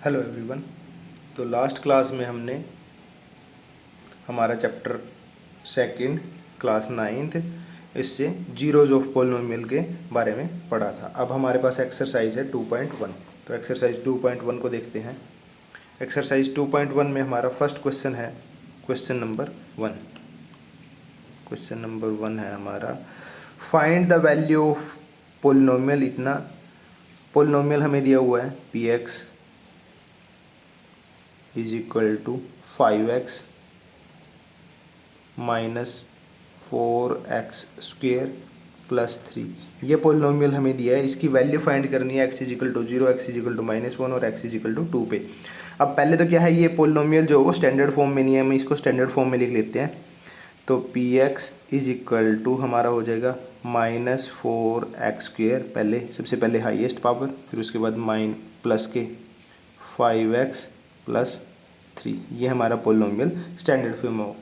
Hello everyone. तो last class में हमने हमारा चैप्टर सेकंड क्लास 9th इससे जीरोज ऑफ पॉलिनोमियल के बारे में पढ़ा था। अब हमारे पास एक्सरसाइज है 2.1। तो एक्सरसाइज 2.1 को देखते हैं। एक्सरसाइज 2.1 में हमारा फर्स्ट क्वेश्चन है क्वेश्चन नंबर 1। क्वेश्चन नंबर 1 है हमारा, find the value of polynomial. इतना पॉलिनोमियल हमें दिया हुआ है px is equal to 5x minus 4x square plus 3। ये पॉलिनोमियल हमें दिया है, इसकी वैल्यू फाइंड करनी है x is equal to 0, x is equal to -1 और x इज इक्वल टू 2 पे। अब पहले तो क्या है, ये पॉलिनोमियल जो होगा स्टैंडर्ड फॉर्म में नहीं है, हम इसको स्टैंडर्ड फॉर्म में लिख लेते हैं। तो px इज इक्वल टू हमारा हो जाएगा -4x स्क्वेयर, पहले सबसे पहले हाईएस्ट पावर, फिर उसके बाद प्लस के 5x प्लस 3। ये हमारा पॉलिनोमियल स्टैंडर्ड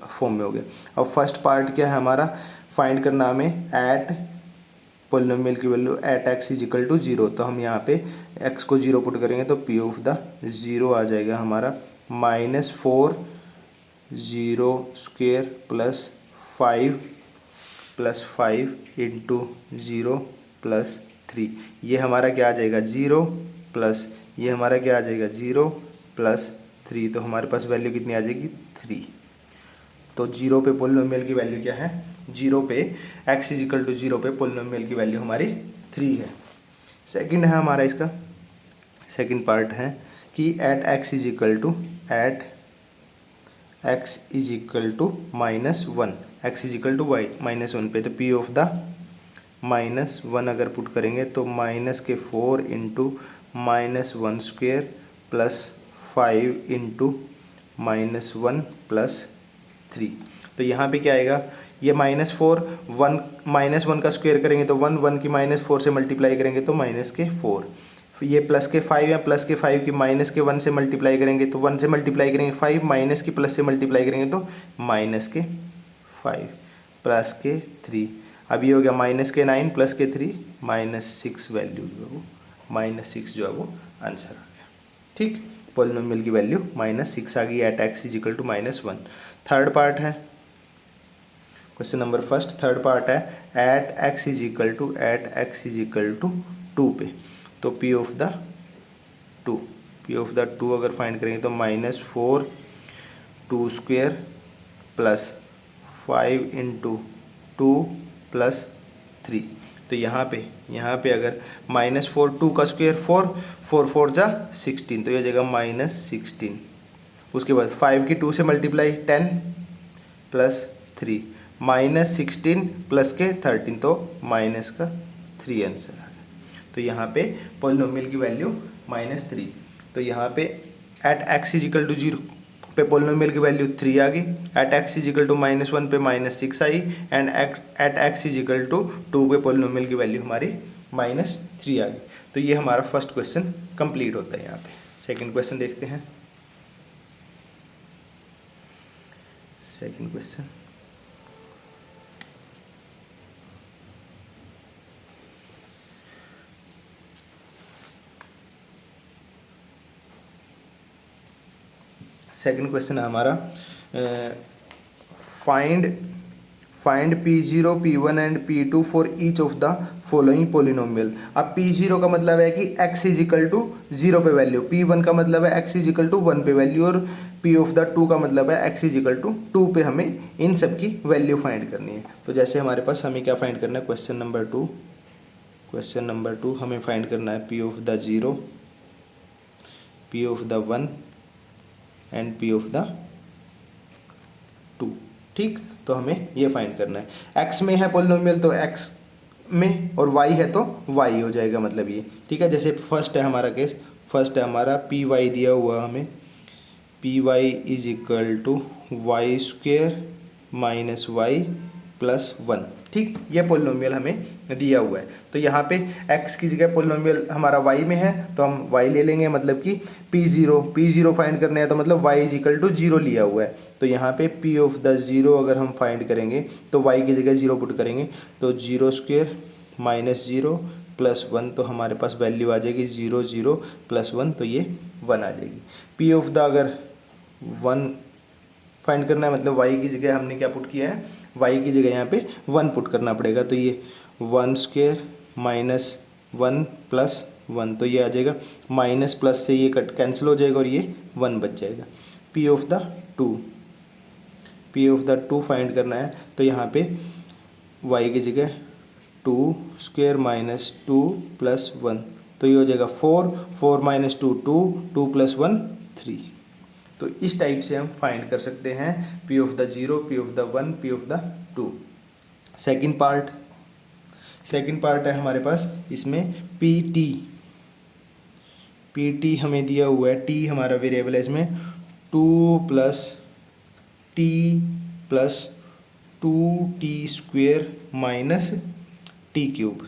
फॉर्म में हो गया। अब फर्स्ट पार्ट क्या है हमारा, फाइंड करना हमें एट पॉलिनोमियल की value at x is equal to 0। तो हम यहाँ पे x को 0 पुट करेंगे तो p ऑफ द 0 आ जाएगा हमारा -4 0 स्क्वेयर प्लस 5 इंटू 0 प्लस 3। ये हमारा क्या आ जाएगा 0 प्लस ये हमारा क्या आ जाएगा 0 प्लस 3। तो हमारे पास वैल्यू कितनी आ जाएगी 3। तो 0 पे पॉलिनोमियल की वैल्यू क्या है, 0 पे x इज इक्वल टू 0 पे पॉलिनोमियल की वैल्यू हमारी 3 है। सेकंड है हमारा, इसका सेकंड पार्ट है कि at x is equal to -1, x is equal to -1 पे। तो p ऑफ द -1 अगर पुट करेंगे तो -4 into -1 square plus 5 into -1 plus 3। तो यहाँ पे क्या आएगा, ये -1 का स्क्वायर करेंगे तो 1 की -4 से मल्टीप्लाई करेंगे तो -4। ये प्लस के 5 है, प्लस के 5 की -1 से मल्टीप्लाई करेंगे तो 1 से मल्टीप्लाई करेंगे 5, माइनस की प्लस से मल्टीप्लाई करेंगे तो -5 प्लस के 3। अब ये हो गया -9 प्लस के 3 -6 वैल्यू जो है वो -6 जो है वो आंसर आ गया। ठीक, पॉलिनोमियल की वैल्यू -6 आ गई at x is equal to -1। Third part है question number first, third part है at x is equal to 2 पे। तो p ऑफ द 2 अगर फाइंड करेंगे तो -4 2 स्क्वेयर प्लस 5 इंटू 2 प्लस 3। तो यहाँ पे अगर -4 2 का स्क्वेयर 4 4 जा 16, तो ये जगह -16। उसके बाद 5 की 2 से मल्टीप्लाई 10 प्लस 3 -16 प्लस के 13, तो माइनस का 3 आंसर आ गया। तो यहाँ पे पॉलिनोमियल की वैल्यू -3। तो यहाँ पे at x is equal to 0 पे पॉलिनोमियल की वैल्यू 3 आ गई, at x is equal to -1 पे -6 आई, and at x is equal to 2 पे पॉलिनोमियल की वैल्यू हमारी -3 आ गई। तो ये हमारा फर्स्ट क्वेश्चन कंप्लीट होता है। यहाँ पे सेकंड क्वेश्चन देखते हैं। सेकंड क्वेश्चन, सेकंड क्वेश्चन है हमारा, find P0 P1 and P2 for each of the following polynomial. अब P0 का मतलब है कि x इज इक्वल टू 0 पे वैल्यू, P1 का मतलब है x इज इक्वल टू 1 पे वैल्यू, और P ऑफ द 2 का मतलब है x इज इक्वल टू 2 पे हमें इन सब की वैल्यू फाइंड करनी है। तो जैसे हमारे पास हमें क्या फाइंड करना है, क्वेश्चन नंबर 2 हमें फाइंड करना है P of the 0, P of the 1 and P of the 2। ठीक, तो हमें ये फाइंड करना है। x में है पॉलिनोमियल तो x में, और y है तो y हो जाएगा, मतलब ये। ठीक है, जैसे फर्स्ट है हमारा केस, फर्स्ट है हमारा पी वाई दिया हुआ हमें, p y is equal to y square minus y plus 1। ठीक, ये पॉलिनोमियल हमें दिया हुआ है। तो यहाँ पे x की जगह पॉलिनोमियल हमारा y में है तो हम y ले लेंगे, मतलब कि p0 फाइंड करने हैं तो मतलब y इज इक्वल टू 0 लिया हुआ है। तो यहाँ पे p ऑफ द 0 अगर हम फाइंड करेंगे तो y की जगह 0 पुट करेंगे तो 0 स्क्वेयर माइनस 0 प्लस 1, तो हमारे पास वैल्यू आ जाएगी 0 0 प्लस 1, तो ये 1 आ जाएगी। पी ऑफ द अगर 1 फाइंड करना है, मतलब y की जगह हमने क्या पुट किया है, y की जगह यहाँ पे 1 पुट करना पड़ेगा। तो ये 1 स्क्वायर माइनस 1 प्लस 1, तो ये आ जाएगा माइनस प्लस से ये कट कैंसिल हो जाएगा और ये 1 बच जाएगा। पी ऑफ द 2 फाइंड करना है, तो यहाँ पे y की जगह 2 स्क्वायर माइनस 2 प्लस 1, तो ये हो जाएगा 4 माइनस 2 2 प्लस 1 3। तो इस टाइप से हम फाइंड कर सकते हैं P of the 0, P of the 1, P of the 2। Second part है हमारे पास, इसमें पी टी हमें दिया हुआ है, टी हमारा वेरिएबल है इसमें 2 plus T plus 2t square minus T cube,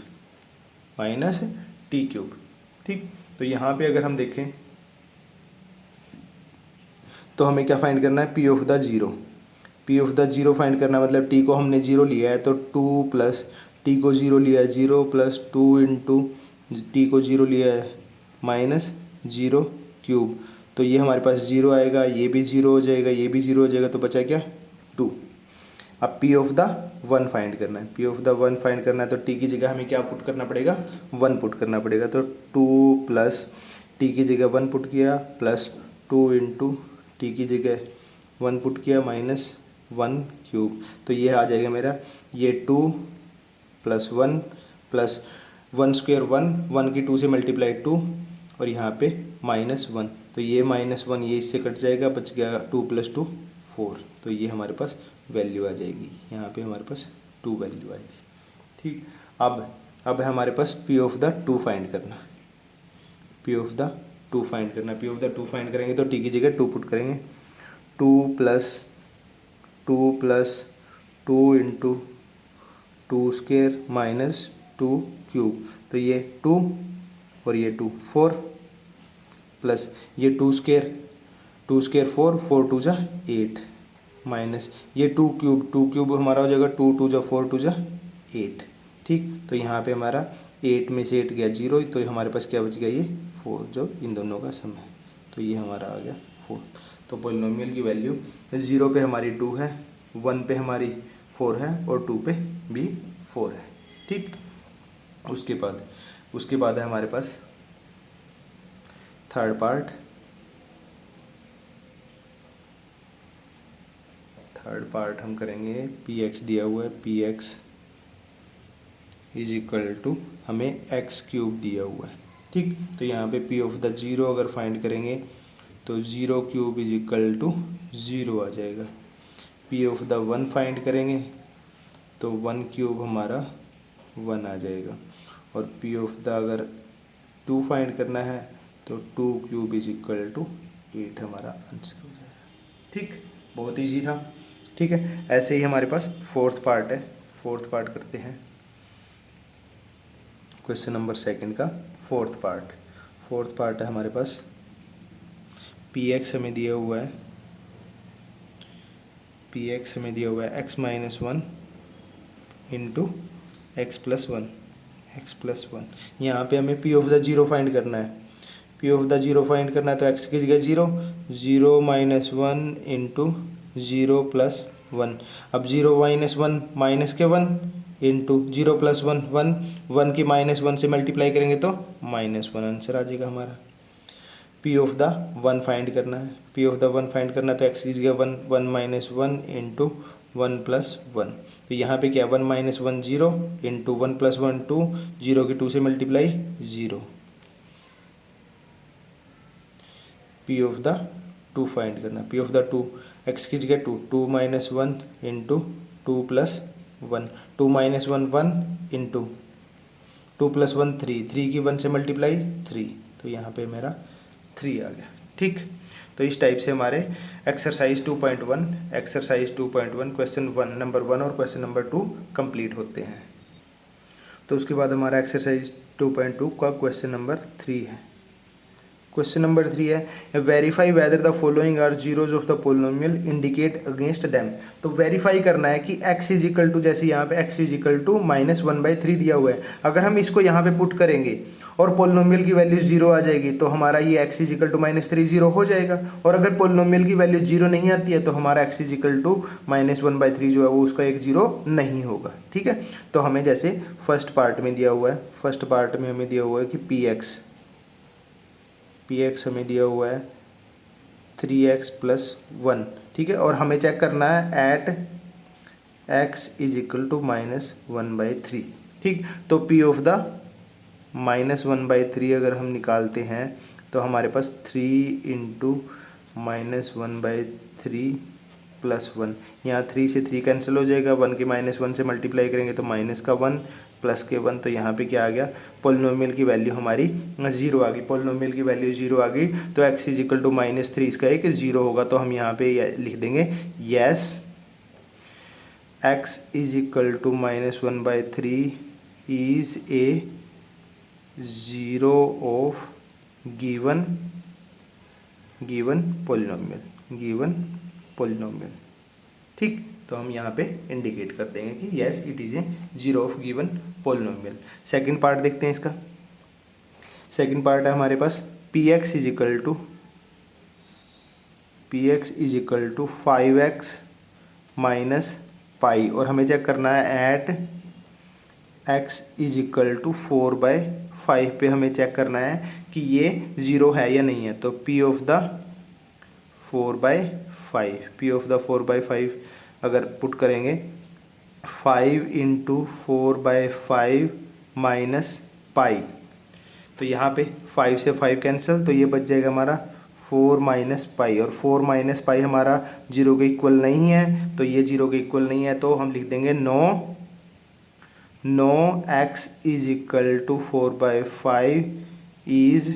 ठीक। तो यहाँ पे अगर हम देखें तो हमें क्या फाइंड करना है, पी ऑफ द 0 फाइंड करना है, मतलब टी को हमने 0 लिया है तो 2 प्लस टी को 0 लिया है 0 प्लस 2 इंटू टी को 0 लिया है माइनस 0 क्यूब, तो ये हमारे पास 0 आएगा, ये भी 0 हो जाएगा, ये भी 0 हो जाएगा, तो बचा क्या 2। अब पी ऑफ द 1 फाइंड करना है, तो टी की जगह हमें क्या पुट करना पड़ेगा, 1 पुट करना पड़ेगा। तो 2 प्लस टी की जगह 1 पुट किया प्लस 2 इंटू टी की जगह 1 पुट किया माइनस 1 क्यूब, तो ये आ जाएगा मेरा ये 2 प्लस 1 प्लस 1 स्क्वेयर 1 की 2 से मल्टीप्लाई 2 और यहाँ पे माइनस 1, तो ये माइनस 1 ये इससे कट जाएगा, बच गया 2 प्लस 2 4, तो ये हमारे पास वैल्यू आ जाएगी, यहाँ पे हमारे पास 2 वैल्यू आएगी, ठीक। अब है हमारे पास पी ऑफ द 2 फाइंड करना, पी ऑफ द 2 फाइंड करेंगे तो टी की जगह 2 पुट करेंगे, 2 plus 2 into 2 square minus 2 cube, तो ये 2 और ये 2 4 प्लस ये 2 स्क्वेयर 4 4 2 जा 8 माइनस ये 2 क्यूब हमारा हो जाएगा 2 2 जा 4 2 जा 8, ठीक। तो यहाँ पे हमारा 8 में से 8 गया 0, तो हमारे पास क्या बच गया ये 4, जो इन दोनों का सम है, तो ये हमारा आ गया 4। तो पॉलिनोमियल की वैल्यू 0 पे हमारी 2 है, 1 पे हमारी 4 है और 2 पे भी 4 है, ठीक। उसके बाद है हमारे पास थर्ड पार्ट हम करेंगे, पी एक्स दिया हुआ है, P x is equal to हमें एक्स क्यूब दिया हुआ है, ठीक। तो यहाँ पे पी ऑफ द 0 अगर फाइंड करेंगे तो 0 क्यूब इज इक्वल टू 0 आ जाएगा। पी ऑफ द 1 फाइंड करेंगे तो 1 क्यूब हमारा 1 आ जाएगा, और पी ऑफ द अगर 2 फाइंड करना है तो 2 क्यूब इज इक्वल टू 8 हमारा आंसर हो जाएगा, ठीक। बहुत ईजी था, ठीक है। ऐसे ही हमारे पास फोर्थ पार्ट है, फोर्थ पार्ट करते हैं, क्वेश्चन नंबर 2 का फोर्थ पार्ट है हमारे पास, पी एक्स हमें दिया हुआ है, x minus 1 into x plus 1, यहाँ पे हमें पी ऑफ द 0 फाइंड करना है, तो एक्स की जगह 0 माइनस 1 इंटू 0 प्लस 1, अब 0 माइनस 1 माइनस के 1 इंटू 0 प्लस 1 1 की माइनस 1 से मल्टीप्लाई करेंगे तो माइनस 1 आंसर आ जाएगा हमारा। पी ऑफ द 1 फाइंड करना है, तो एक्स की जगह 1 माइनस 1 इंटू 1 प्लस 1, तो यहाँ पे क्या 1 माइनस 1 0 इंटू 1 प्लस 1 2, 0 की 2 से multiply 0। P of the 2 find करना, पी ऑफ द 2 एक्स की जगह 2 minus 1 into 2 plus 1, 2 minus 1 1 into 2 plus 1 3 की 1 से मल्टीप्लाई 3, तो यहाँ पे मेरा 3 आ गया, ठीक। तो इस टाइप से हमारे एक्सरसाइज 2.1 क्वेश्चन नंबर 1 और क्वेश्चन नंबर 2 कंप्लीट होते हैं। तो उसके बाद हमारा एक्सरसाइज 2.2 का क्वेश्चन नंबर 3 है। क्वेश्चन नंबर 3 है verify whether the following are zeros of the polynomial indicate against them. तो वेरीफाई करना है कि x इज इक्वल टू, जैसे यहाँ पे x इज इक्वल टू -1/3 दिया हुआ है, अगर हम इसको यहाँ पे पुट करेंगे और पोलिनोमियल की वैल्यू 0 आ जाएगी तो हमारा ये x इज इक्वल टू -3 0 हो जाएगा। और अगर पोलिनोमियल की वैल्यू 0 नहीं आती है तो हमारा x इज इक्वल टू -1/3 जो है वो उसका एक 0 नहीं होगा। ठीक है, तो हमें जैसे फर्स्ट पार्ट में दिया हुआ है, फर्स्ट पार्ट में हमें दिया हुआ है कि px हमें दिया हुआ है 3x + 1। ठीक है, और हमें चेक करना है at x is equal to -1/3। ठीक, तो p ऑफ द -1/3 अगर हम निकालते हैं तो हमारे पास 3 × -1/3 + 1, यहाँ 3 से 3 कैंसिल हो जाएगा, 1 के -1 से मल्टीप्लाई करेंगे तो -1 प्लस के 1, तो यहाँ पे क्या आ गया, पोलिनोमियल की वैल्यू हमारी 0 आ गई। पोलिनोमियल की वैल्यू 0 आ गई तो x इज इक्वल टू -3 इसका एक 0 होगा। तो हम यहाँ पे लिख देंगे yes x is equal to -1/3 is a 0 of given polynomial. ठीक, तो हम यहाँ पे इंडिकेट कर देंगे कि yes it is a 0 of given polynomial. Second part देखते हैं इसका। सेकंड पार्ट है हमारे पास px is equal to 5x minus pi, और हमें चेक करना है at x is equal to 4/5 पे हमें चेक करना है कि ये 0 है या नहीं है। तो p ऑफ द 4/5 अगर पुट करेंगे 5 × 4/5 माइनस पाई, तो यहाँ पे 5 से 5 कैंसिल, तो ये बच जाएगा हमारा 4 माइनस पाई, और 4 माइनस पाई हमारा 0 के इक्वल नहीं है, तो ये 0 के इक्वल नहीं है, तो हम लिख देंगे no x is equal to 4/5 is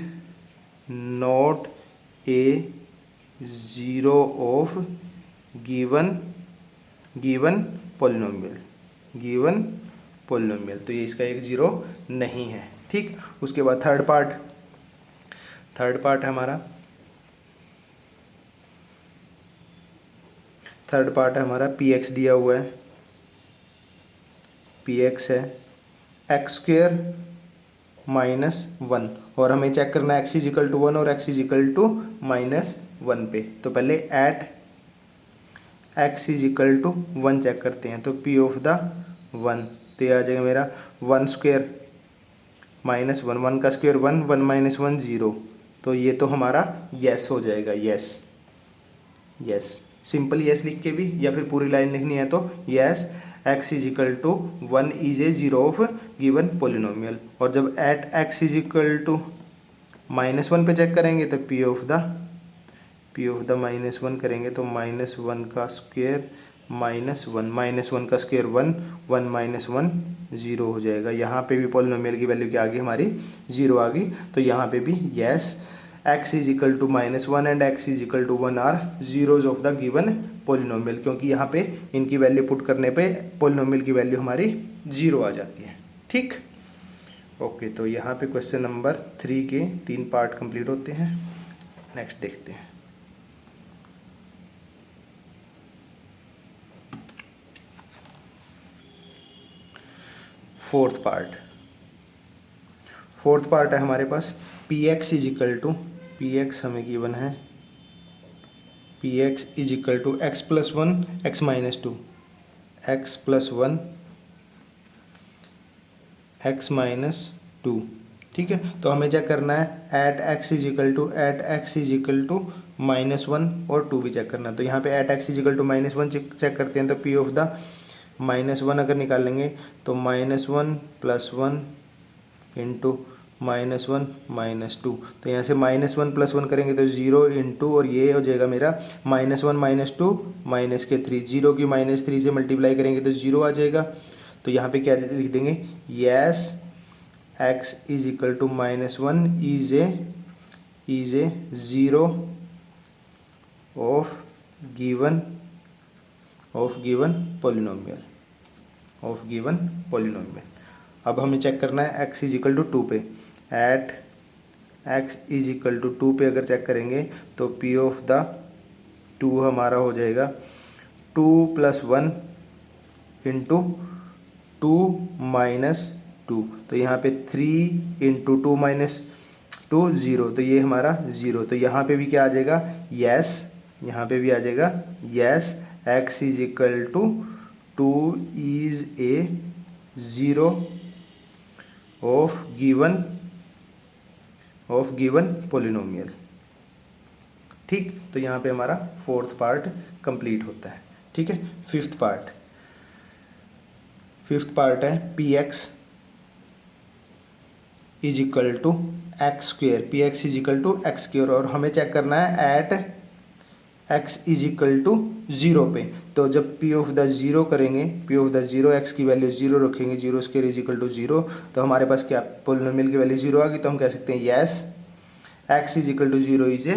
not a 0 of given polynomial. तो ये इसका एक 0 नहीं है। ठीक, उसके बाद थर्ड पार्ट है हमारा, px दिया हुआ है, px है x² -1, और हमें चेक करना है x इज इक्वल टू 1 और x इज इक्वल टू -1 पे। तो पहले at x is equal to 1 check करते हैं, तो p ऑफ द 1, तो ये आ जाएगा मेरा 1² -1, 1 का स्क्वायर 1, 1 - 1 0, तो ये तो हमारा यस हो जाएगा। यस सिंपल यस लिख के भी, या फिर पूरी लाइन लिखनी है तो yes x is equal to 1 is a 0 of given polynomial. और जब at x is equal to -1 पे चेक करेंगे तो p ऑफ द -1 करेंगे तो -1 का स्क्वायर -1 का स्क्वायर 1, 1 - 1 0 हो जाएगा। यहाँ पे भी पोलिनोमियल की वैल्यू क्या आ गई हमारी 0 आ गई, तो यहाँ पे भी yes x is equal to -1 and x is equal to 1 are zeros of the given polynomial, क्योंकि यहाँ पे इनकी वैल्यू पुट करने पे पोलिनोमियल की वैल्यू हमारी 0 आ जाती है। ठीक, ओके, तो यहाँ पे क्वेश्चन नंबर 3 के 3 पार्ट कंप्लीट होते हैं। नेक्स्ट देखते हैं। फोर्थ पार्ट है हमारे पास px is equal to, px हमें गिवन है px is equal to x + 1 x - 2, x + 1 x - 2। ठीक है, तो हमें चेक करना है at x is equal to -1 और 2 भी चेक करना है। तो यहाँ पे at x is equal to -1 check करते हैं, तो p ऑफ द -1 अगर निकालेंगे तो -1 + 1 इंटू -1 - 2, तो यहाँ से -1 + 1 करेंगे तो 0 इंटू, और ये हो जाएगा मेरा -1 - 2 -3, 0 की -3 से मल्टीप्लाई करेंगे तो 0 आ जाएगा। तो यहाँ पे क्या लिख देंगे yes x is equal to -1 is a 0 of given polynomial. अब हमें चेक करना है x इज इक्वल टू 2 पे, at x is equal to 2 पे अगर चेक करेंगे तो p ऑफ द 2 हमारा हो जाएगा 2 + 1 इंटू 2 माइनस 2, तो यहाँ पे 3 इंटू 2 माइनस 2 0, तो ये हमारा 0। तो यहाँ पे भी क्या आ जाएगा, यस, यहाँ पे भी आ जाएगा yes, x is equal to 2 is a 0 of given polynomial. ठीक, तो यहाँ पे हमारा फोर्थ पार्ट कंप्लीट होता है। ठीक है, फिफ्थ पार्ट है P x is equal to x square, p x is equal to x square, और हमें चेक करना है at x is equal to 0 पे। तो जब पी ऑफ द 0 करेंगे, पी ऑफ द 0 एक्स की वैल्यू 0 रखेंगे, 0 स्क्वेयर इज इक्वल टू 0, तो हमारे पास क्या पोलिनोमियल की वैल्यू 0 आ गई। तो हम कह सकते हैं yes, x is equal to 0 is a,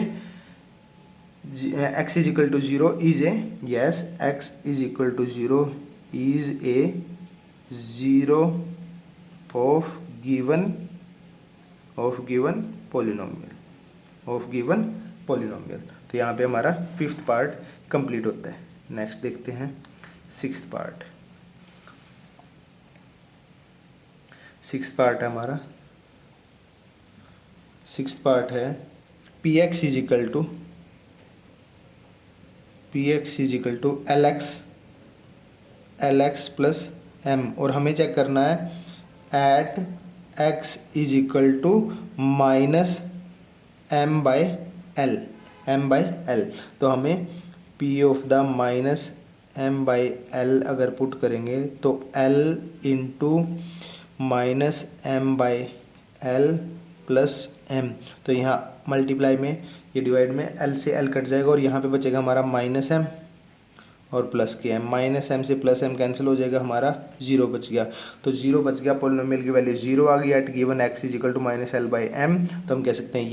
x is equal to 0 is a, yes, x is equal to 0 is a 0 of given polynomial. तो यहाँ पे हमारा फिफ्थ पार्ट कंप्लीट होता है। नेक्स्ट देखते हैं सिक्स्थ पार्ट। सिक्स्थ पार्ट है हमारा, सिक्स्थ पार्ट है P x is equal to l x plus m, और हमें चेक करना है at x is equal to minus M by l. तो हमें p of the minus M by l अगर पुट करेंगे तो l into minus M by l plus m, तो यहाँ मल्टीप्लाई में, ये डिवाइड में एल से एल कट जाएगा और यहाँ पे बचेगा हमारा माइनस एम और प्लस के एम, माइनस एम से प्लस एम कैंसिल हो जाएगा, हमारा 0 बच गया। तो 0 बच गया, पोलिनोमियल की वैल्यू 0 आ गई at given x is equal to minus L by M. तो हम कह सकते हैं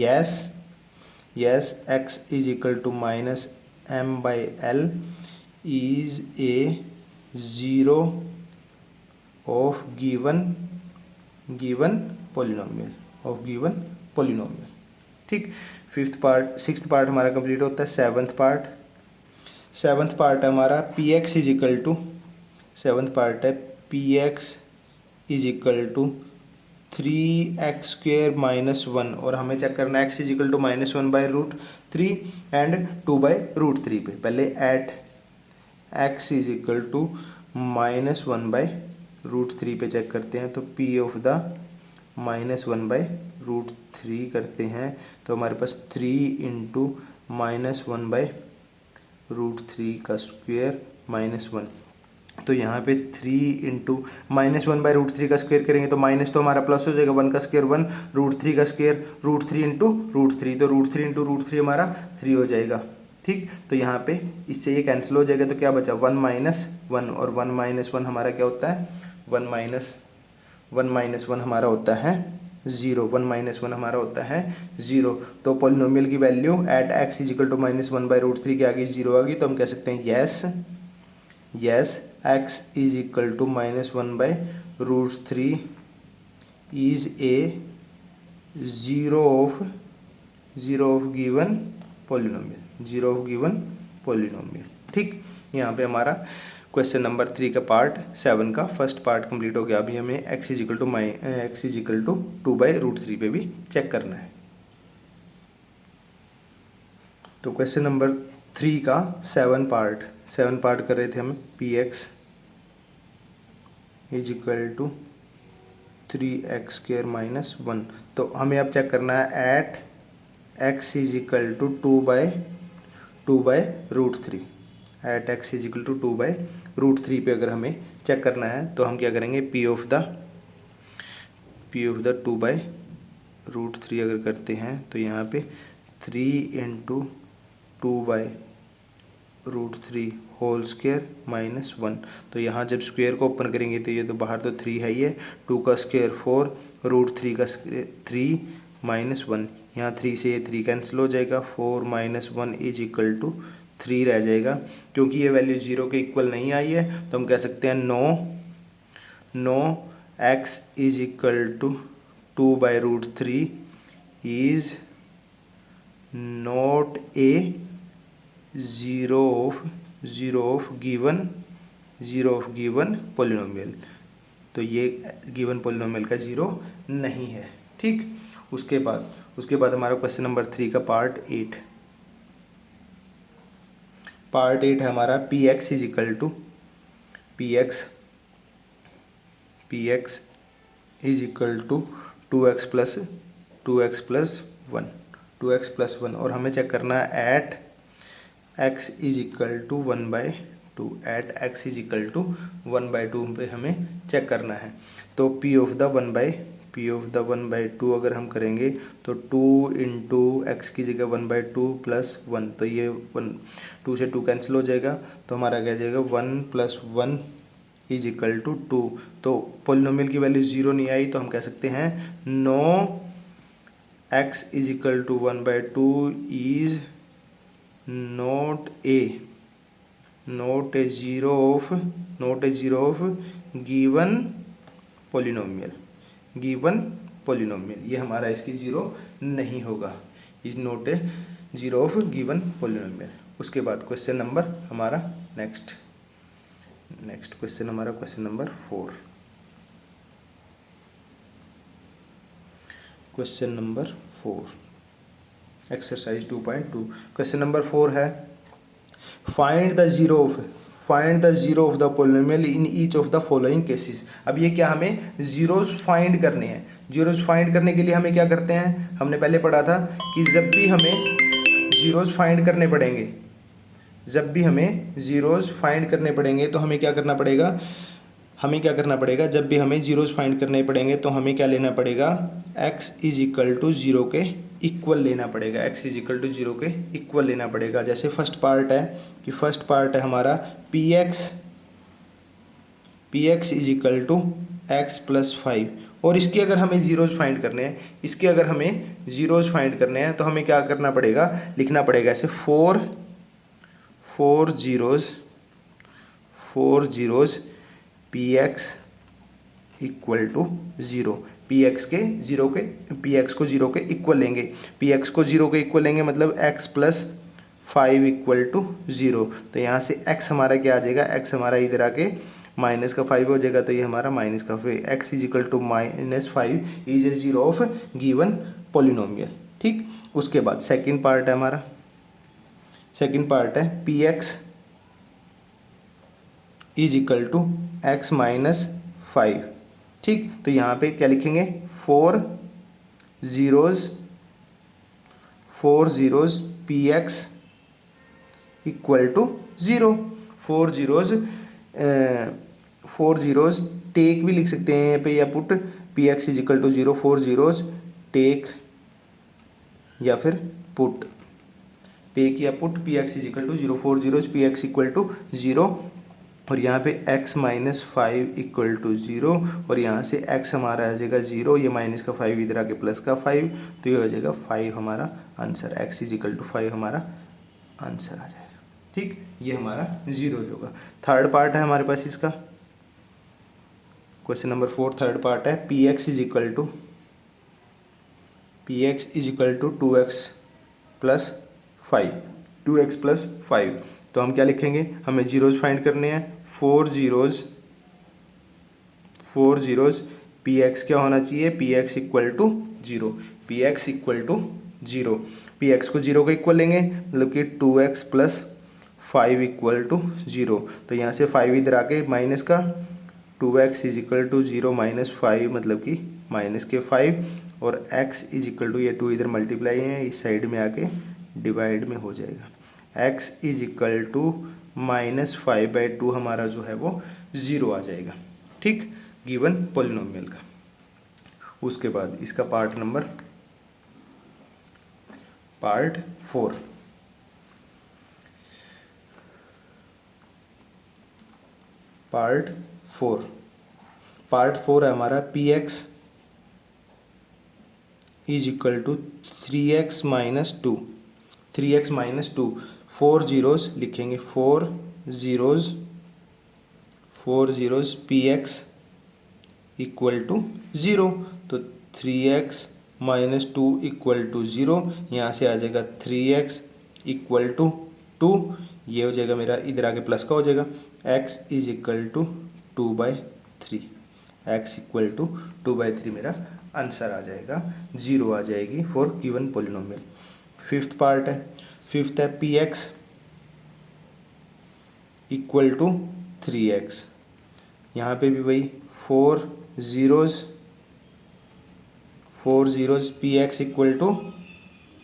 yes x is equal to minus M by L is a 0 of given polynomial. ठीक, सिक्स्थ पार्ट हमारा कंप्लीट होता है। सेवन्थ पार्ट है हमारा P x is equal to, seventh part है P x is equal to 3x square minus 1, और हमें check करना है x is equal to minus 1 by root 3 and 2 by root 3 पे। पहले at x is equal to minus 1 by root 3 पे check करते हैं, तो p of the minus 1 by root 3 करते हैं, तो हमारे पास 3 इंटू माइनस 1 बाई रूट 3 का स्क्वेयर माइनस 1। तो यहाँ पे 3 इंटू माइनस 1 बाई रूट 3 का स्क्वेयर करेंगे तो माइनस तो हमारा प्लस हो जाएगा, 1 का स्क्वेयर 1, रूट 3 का स्क्वेयर रूट 3 इंटू रूट 3, तो रूट 3 इंटू रूट 3 हमारा 3 हो जाएगा। ठीक, तो यहाँ पे इससे ये कैंसिल हो जाएगा, तो क्या बचा 1 माइनस 1, और 1 माइनस 1 हमारा क्या होता है, 1 माइनस 1 हमारा होता है 0, 1 माइनस 1 हमारा होता है 0। तो पोलिनोमियल की value at x is equal to minus 1 by root 3 के आगे 0 आ गई, तो हम कह सकते हैं yes x is equal to minus 1 by root 3 is a 0 of given polynomial. ठीक, यहाँ पे हमारा क्वेश्चन नंबर 3 का पार्ट 7 का फर्स्ट पार्ट कंप्लीट हो गया। अभी हमें x is equal to 2 by root 3 पे भी चेक करना है। तो क्वेश्चन नंबर 3 का 7 पार्ट कर रहे थे हम, p x is equal to 3x square minus 1। तो हमें अब चेक करना है at x is equal to 2 by root 3, at x is equal to 2 by root 3 पे अगर हमें चेक करना है तो हम क्या करेंगे, p of the 2 by root 3 अगर करते हैं तो यहाँ पे 3 into 2 by root 3 whole square minus 1। तो यहाँ जब स्क्वेयर को ओपन करेंगे तो ये तो बाहर तो 3 है, ये 2 का स्क्वेयर 4, रूट 3 का 3 माइनस 1, यहाँ 3 से ये 3 कैंसिल हो जाएगा, 4 माइनस 1 इज इक्वल टू 3 रह जाएगा। क्योंकि ये वैल्यू 0 के इक्वल नहीं आई है तो हम कह सकते हैं no x is equal to 2 by root 3 is not a zero of given polynomial। तो ये गिवन पोलिनोमियल का जीरो नहीं है। ठीक, उसके बाद हमारा क्वेश्चन नंबर 3 का पार्ट 8 है हमारा P x is equal to is equal to 2x plus one और हमें चेक करना है at x is equal to 1/2 at x is equal to 1/2 पे हमें चेक करना है। तो p ऑफ द 1/2 अगर हम करेंगे तो 2 इंटू एक्स की जगह 1/2 प्लस 1, तो ये 2 से 2 कैंसिल हो जाएगा, तो हमारा क्या जाएगा 1 + 1 इज इक्वल टू 2। तो पोलिनोमियल की वैल्यू 0 नहीं आई, तो हम कह सकते हैं no x is equal to 1/2 is not a zero of given polynomial. ये हमारा इसकी जीरो नहीं होगा, is not a zero of given polynomial. उसके बाद क्वेश्चन नंबर हमारा नेक्स्ट क्वेश्चन हमारा question number 4। Question number 4 exercise 2.2। Question number 4 है find the zero of the polynomial in each of the following cases. अब ये क्या, हमें जीरोस फाइंड करने हैं। जीरोस फाइंड करने के लिए हमें क्या करते हैं, हमने पहले पढ़ा था कि जब भी हमें जीरोस फाइंड करने पड़ेंगे तो हमें क्या करना पड़ेगा, जब भी हमें जीरोस फाइंड करने पड़ेंगे तो हमें क्या लेना पड़ेगा, x इज इक्वल टू 0 के इक्वल लेना पड़ेगा। जैसे फर्स्ट पार्ट है हमारा P x is equal to x plus 5, और इसके अगर हमें जीरोस फाइंड करने हैं तो हमें क्या करना पड़ेगा, लिखना पड़ेगा ऐसे 4 zeros p x equal to 0। P x को 0 के इक्वल लेंगे, मतलब x प्लस 5 इक्वल टू 0। तो यहाँ से x हमारा क्या आ जाएगा, x हमारा इधर आके माइनस का 5 हो जाएगा, तो ये हमारा माइनस का 5, x is equal to -5 is a zero of given polynomial. ठीक, उसके बाद सेकंड पार्ट है P x is equal to x minus 5। ठीक, तो यहाँ पे क्या लिखेंगे 4 zeros p x equal to 0। 4 zeros take भी लिख सकते हैं यहाँ पे, या put p x is equal to 0। 4 zeros take या फिर put p x is equal to 0। 4 zeros p x equal to 0, और यहाँ पे x माइनस 5 इक्वल टू 0, और यहाँ से x हमारा आ जाएगा 0, ये माइनस का 5 इधर आके प्लस का 5, तो ये हो जाएगा 5 हमारा answer. x is equal to 5 हमारा आंसर आ जाएगा। ठीक, ये हमारा जीरो होगा। थर्ड पार्ट है हमारे पास इसका, क्वेश्चन नंबर 4 थर्ड पार्ट है P x is equal to 2x plus 5। तो हम क्या लिखेंगे, हमें जीरोस फाइंड करने हैं। 4 जीरोस पी एक्स क्या होना चाहिए, p x equal to 0। P x को 0 का इक्वल लेंगे, मतलब कि 2x प्लस 5 इक्वल टू 0। तो यहाँ से 5 इधर आके माइनस का 2x is equal to 0 minus 5, मतलब कि माइनस के 5, और x इज इक्वल टू, ये 2 इधर मल्टीप्लाई है, इस साइड में आके डिवाइड में हो जाएगा। x इज इक्वल टू -5/2 हमारा जो है वो 0 आ जाएगा। ठीक, गिवन पोलिनोमियल का। उसके बाद इसका पार्ट 4। पार्ट 4 है हमारा P x is equal to 3x minus 2। 4 zeros लिखेंगे, 4 zeros p x equal to 0। तो 3x -2 इक्वल टू 0, यहाँ से आ जाएगा 3x इक्वल टू 2, ये हो जाएगा मेरा, इधर आगे प्लस का हो जाएगा, x is equal to 2/3, x equal to 2/3 मेरा आंसर आ जाएगा, 0 आ जाएगी for given polynomial. Fifth part है, फिफ्थ है px इक्वल टू 3x, यहाँ पे भी वही 4 zeros px equal to,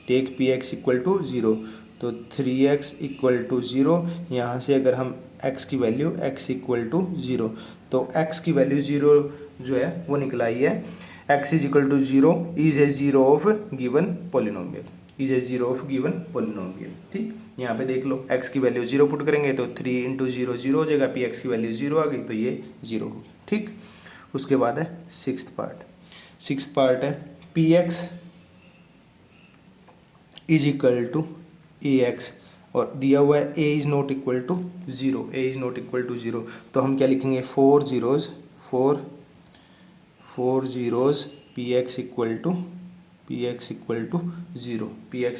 take px equal to 0, तो 3x इक्वल टू 0, यहाँ से अगर हम x की वैल्यू x इक्वल टू 0, तो x की वैल्यू 0 जो है वो निकल आई है, x is equal to 0 is a 0 of given polynomial, is a 0 of given polynomial. ठीक, यहाँ पे देख लो x की वैल्यू 0 पुट करेंगे तो 3 इंटू 0 0 हो जाएगा, px की वैल्यू 0 आ गई तो ये 0 हो गया। ठीक, उसके बाद है सिक्स्थ पार्ट है px is equal to ax, और दिया हुआ है a is not equal to 0, तो हम क्या लिखेंगे, 4 zeros px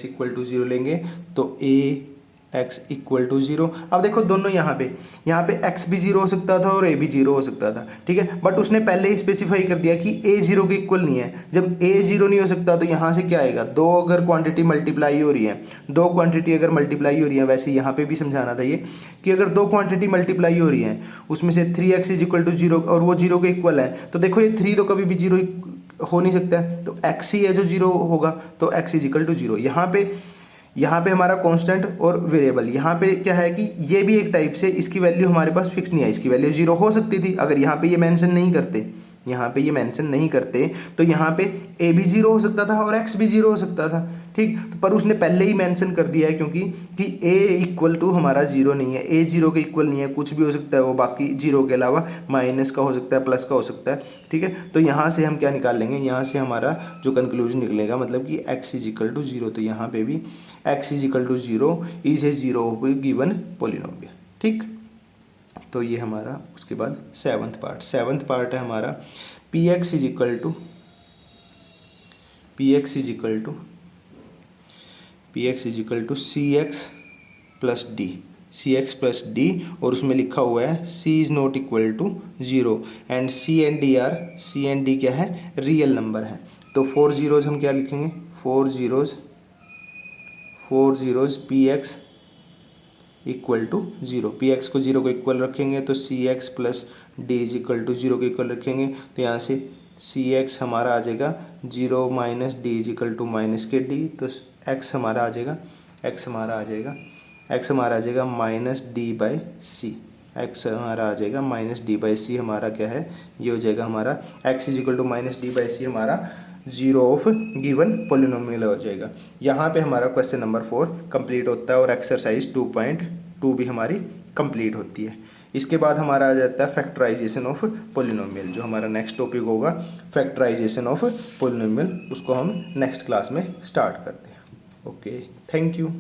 इक्वल टू 0 लेंगे तो ax इक्वल टू 0। अब देखो दोनों यहाँ पे x भी 0 हो सकता था और a भी 0 हो सकता था, ठीक है, बट उसने पहले ही स्पेसिफाई कर दिया कि a 0 के इक्वल नहीं है। जब a 0 नहीं हो सकता तो यहाँ से क्या आएगा, दो अगर क्वांटिटी मल्टीप्लाई हो रही है, दो क्वांटिटी अगर मल्टीप्लाई हो रही है, वैसे यहाँ पे भी समझाना था ये कि अगर दो क्वांटिटी मल्टीप्लाई हो रही है उसमें से 3x इज इक्वल टू 0 और वो 0 के इक्वल है, तो देखो ये 3 तो कभी भी 0 हो नहीं सकता है, तो x ही है जो 0 होगा, तो x इज इक्वल टू 0। यहाँ पे हमारा कांस्टेंट और वेरिएबल, यहाँ पे क्या है कि ये भी एक टाइप से, इसकी वैल्यू हमारे पास फिक्स नहीं है, इसकी वैल्यू 0 हो सकती थी अगर यहाँ पे ये मेंशन नहीं करते, तो यहाँ पे a भी 0 हो सकता था और x भी 0 हो सकता था। ठीक, तो पर उसने पहले ही मेंशन कर दिया है क्योंकि कि a इक्वल टू हमारा 0 नहीं है, a 0 के इक्वल नहीं है, कुछ भी हो सकता है वो, बाकी 0 के अलावा माइनस का हो सकता है, प्लस का हो सकता है। ठीक है, तो यहाँ से हम क्या निकाल लेंगे, यहाँ से हमारा जो कंक्लूजन निकलेगा मतलब कि x इज इक्वल टू 0, तो यहाँ पे भी x is equal to 0 is a 0 of given polynomial. ठीक, तो ये हमारा, उसके बाद सेवन्थ पार्ट है हमारा px is equal to cx plus d, और उसमें लिखा हुआ है c is not equal to 0 and c and d क्या है, रियल नंबर है। तो 4 zeros हम क्या लिखेंगे, 4 zeros px equal to 0, px को 0 को इक्वल रखेंगे तो cx plus d is equal to 0 को इक्वल रखेंगे, तो यहाँ से cx हमारा आ जाएगा 0 minus d is equal to minus के d, तो x हमारा आ जाएगा minus d by c, x हमारा आ जाएगा माइनस डी बाई सी, हमारा क्या है, ये हो जाएगा हमारा x is equal to minus D by C, हमारा 0 ऑफ गिवन पोलिनोमियल हो जाएगा। यहाँ पे हमारा क्वेश्चन नंबर 4 कंप्लीट होता है और एक्सरसाइज 2.2 भी हमारी कंप्लीट होती है। इसके बाद हमारा आ जाता है फैक्टराइजेशन ऑफ पोलिनोमियल, जो हमारा नेक्स्ट टॉपिक होगा फैक्टराइजेशन ऑफ पोलिनोमियल, उसको हम नेक्स्ट क्लास में स्टार्ट करते हैं। Okay, thank you.